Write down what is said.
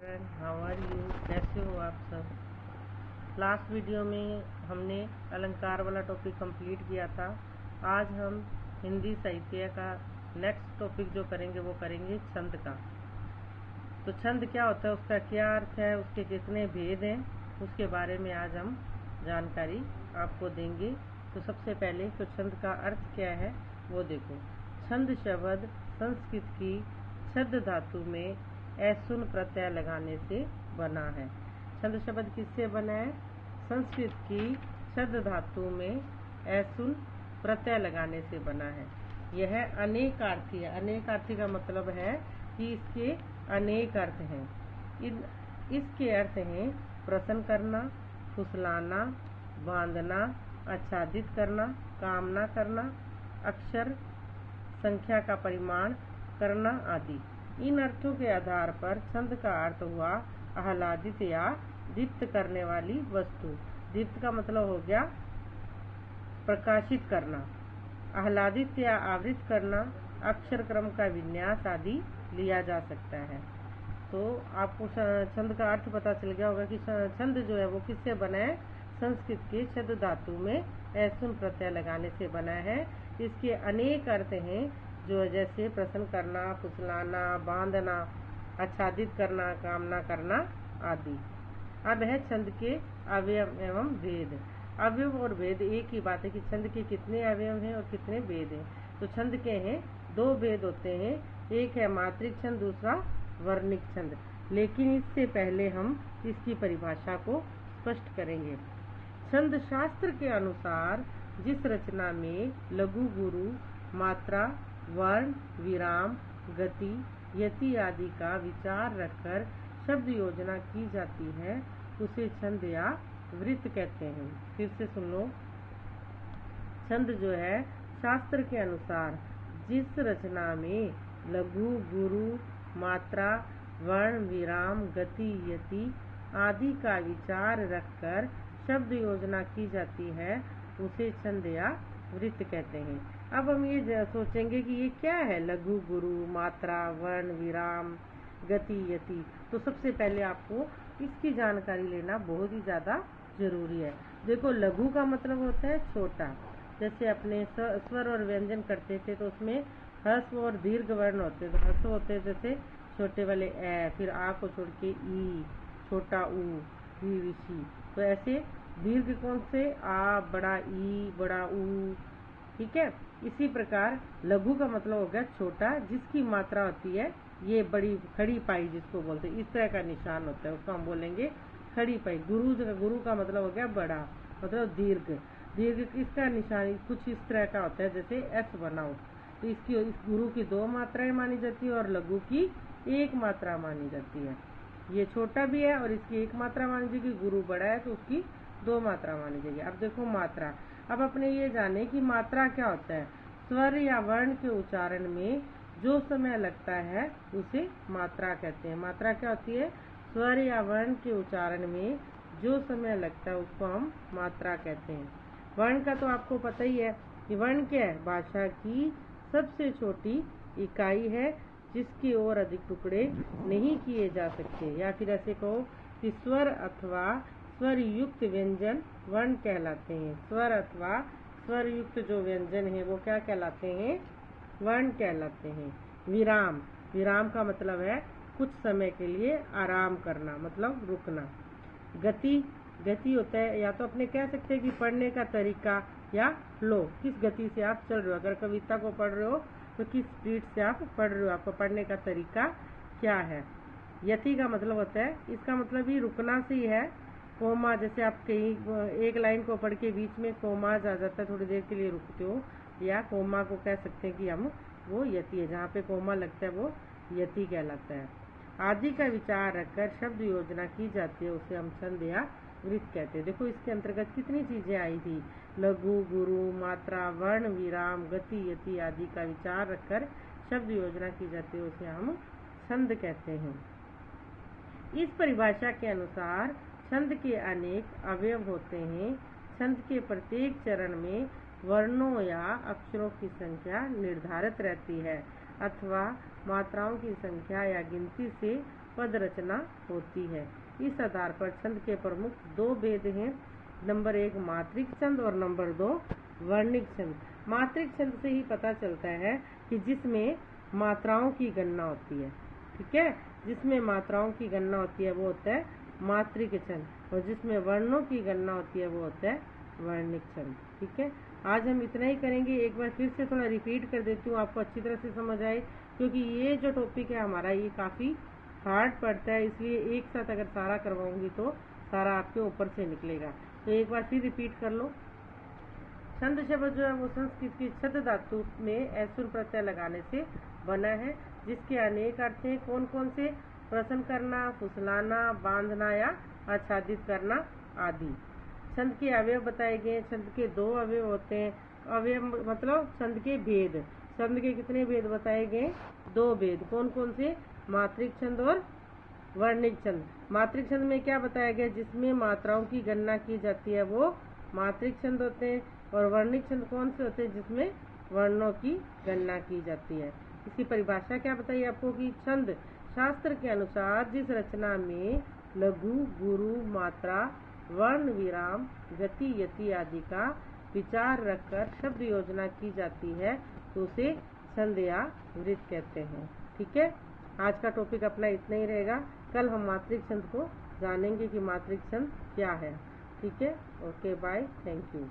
Friend, how are you? कैसे हो आप सब? लास्ट वीडियो में हमने अलंकार वाला टॉपिक कंप्लीट किया था। आज हम हिंदी साहित्य का नेक्स्ट टॉपिक जो करेंगे वो करेंगे छंद का। तो छंद क्या होता है, उसका क्या अर्थ है, उसके कितने भेद हैं, उसके बारे में आज हम जानकारी आपको देंगे। तो सबसे पहले तो छंद का अर्थ क्या है वो देखो। छंद शब्द संस्कृत की छद धातु में ऐसुन प्रत्यय लगाने से बना है। छंद शब्द किससे बना है? संस्कृत की छद धातु में ऐसुन प्रत्यय लगाने से बना है। यह अनेकार्थी है। अनेकार्थी का मतलब है कि इसके अनेक अर्थ हैं। इसके अर्थ हैं प्रसन्न करना, फुसलाना, बांधना, आच्छादित करना, कामना करना, अक्षर संख्या का परिमाण करना आदि। इन अर्थों के आधार पर छंद का अर्थ हुआ आह्लादित या दीप्त करने वाली वस्तु। दीप्त का मतलब हो गया प्रकाशित करना, आह्लादित या आवृत करना, अक्षर क्रम का विन्यास आदि लिया जा सकता है। तो आपको छंद का अर्थ पता चल गया होगा कि छंद जो है वो किससे बना है? संस्कृत के छद धातु में ऐसुन प्रत्यय लगाने से बना है। इसके अनेक अर्थ हैं, जो जैसे प्रसन्न करना, फुसलाना, बांधना, आच्छादित करना, कामना करना आदि। अब है छंद के अवयव एवं भेद। अवयव और भेद एक ही बात है कि छंद के कितने अवयव हैं और कितने भेद हैं। तो छंद के हैं दो भेद होते हैं, एक है मात्रिक छंद, दूसरा वर्णिक छंद। लेकिन इससे पहले हम इसकी परिभाषा को स्पष्ट करेंगे। छंद शास्त्र के अनुसार जिस रचना में लघु गुरु, मात्रा, वर्ण, विराम, गति, यति आदि का विचार रखकर शब्द योजना की जाती है उसे छंद या वृत्त कहते हैं। फिर से सुन लो। छंद जो है शास्त्र के अनुसार जिस रचना में लघु गुरु, मात्रा, वर्ण, विराम, गति, यति आदि का विचार रखकर शब्द योजना की जाती है उसे छंद या वृत्त कहते हैं। अब हम ये सोचेंगे कि ये क्या है? लघु गुरु, मात्रा, वर्ण, विराम, गति, यति। तो सबसे पहले आपको इसकी जानकारी लेना बहुत ही ज्यादा जरूरी है। देखो, लघु का मतलब होता है छोटा। जैसे अपने स्वर और व्यंजन करते थे तो उसमें ह्रस्व और दीर्घ वर्ण होते थे। ह्रस्व होते जैसे छोटे वाले ए, फिर आ को छोड़ के ई, छोटा ऊ, वी, विशी। तो ऐसे दीर्घ कौन से? आ, बड़ा ई, बड़ा ऊ। ठीक है। इसी प्रकार लघु का मतलब हो गया छोटा, जिसकी मात्रा होती है ये बड़ी, खड़ी पाई जिसको बोलते हैं, इस तरह का निशान होता है, उसको हम बोलेंगे खड़ी पाई। गुरु का मतलब हो गया बड़ा, मतलब दीर्घ। दीर्घ इसका निशान कुछ इस तरह का होता है, जैसे एस बनाओ। तो इस गुरु की दो मात्राएं मानी जाती है और लघु की एक मात्रा मानी जाती है। ये छोटा भी है और इसकी एक मात्रा मानी जाएगी। गुरु बड़ा है तो उसकी दो मात्रा मानी जाएगी। अब देखो मात्रा। अब अपने ये जाने कि मात्रा क्या होता है। स्वर या वर्ण के उच्चारण में जो समय लगता है उसे मात्रा कहते हैं। मात्रा क्या होती है? स्वर या वर्ण के उच्चारण में जो समय लगता है उसको हम मात्रा कहते हैं। वर्ण का तो आपको पता ही है कि वर्ण क्या है? भाषा की सबसे छोटी इकाई है जिसकी ओर अधिक टुकड़े नहीं किए जा सकते। या फिर ऐसे कहो कि स्वर अथवा स्वर युक्त व्यंजन वर्ण कहलाते हैं। स्वर अथवा स्वर युक्त जो व्यंजन है वो क्या कहलाते हैं? वर्ण कहलाते हैं। विराम। विराम का मतलब है कुछ समय के लिए आराम करना, मतलब रुकना। गति। गति होता है, या तो अपने कह सकते हैं कि पढ़ने का तरीका या फ्लो, किस गति से आप चल रहे हो। अगर कविता को पढ़ रहे हो तो किस स्पीड से आप पढ़ रहे हो, आपको पढ़ने का तरीका क्या है। यति का मतलब होता है, इसका मतलब ही रुकना से ही है। कोमा, जैसे आप कहीं एक लाइन को पढ़ के बीच में कोमा आ जाता है, थोड़ी देर के लिए रुकते हो, या कोमा को कह सकते हैं कि हम वो यति है। जहाँ पे कोमा लगता है वो यति कहलाता है। आदि का विचार रखकर शब्द योजना की जाती है उसे हम छंद या वृत्त कहते हैं। देखो, इसके अंतर्गत कितनी चीजें आई थी। लघु गुरु, मात्रा, वर्ण, विराम, गति, यति आदि का विचार रखकर शब्द योजना की जाती है उसे हम छंद कहते हैं। इस परिभाषा के अनुसार छंद के अनेक अवयव होते हैं। छंद के प्रत्येक चरण में वर्णों या अक्षरों की संख्या निर्धारित रहती है अथवा मात्राओं की संख्या या गिनती से पद रचना होती है। इस आधार पर छंद के प्रमुख दो भेद हैं, नंबर 1 मात्रिक छंद और नंबर 2 वर्णिक छंद। मात्रिक छंद से ही पता चलता है कि जिसमें मात्राओं की गणना होती है, ठीक है, जिसमें मात्राओं की गणना होती है वो होता है मात्रिक छंद, और जिसमें वर्णों की गणना होती है वो होता है वर्णिक छंद। ठीक है, आज हम इतना ही करेंगे। एक बार फिर से थोड़ा रिपीट कर देती हूँ, आपको अच्छी तरह से समझ आए, क्योंकि ये जो टॉपिक है हमारा ये काफ़ी हार्ड पड़ता है, इसलिए एक साथ अगर सारा करवाऊंगी तो सारा आपके ऊपर से निकलेगा। तो एक बार फिर रिपीट कर लो। छंद शब्द जो है वो संस्कृत की छद धातु में ऐसुर प्रत्यय लगाने से बना है, जिसके अनेक अर्थ हैं। कौन कौन से? प्रसन्न करना, फुसलाना, बांधना या आच्छादित करना आदि। छंद के अवयव बताए गए। छंद के 2 अवयव होते हैं। अवयव मतलब छंद के भेद। छंद के कितने भेद बताए गए? 2 भेद। कौन कौन से? मात्रिक छंद और वर्णिक छंद। मात्रिक छंद में क्या बताया गया? जिसमें मात्राओं की गणना की जाती है वो मात्रिक छंद होते हैं। और वर्णिक छंद कौन से होते हैं? जिसमें वर्णों की गणना की जाती है। इसकी परिभाषा क्या बताइए आपको कि छंद शास्त्र के अनुसार जिस रचना में लघु, गुरु, मात्रा, वर्ण, विराम, गति, यति आदि का विचार रखकर शब्द योजना की जाती है तो उसे छंद या वृत्त कहते हैं। ठीक है, आज का टॉपिक अपना इतना ही रहेगा। कल हम मात्रिक छंद को जानेंगे कि मात्रिक छंद क्या है। ठीक है, ओके, बाय, थैंक यू।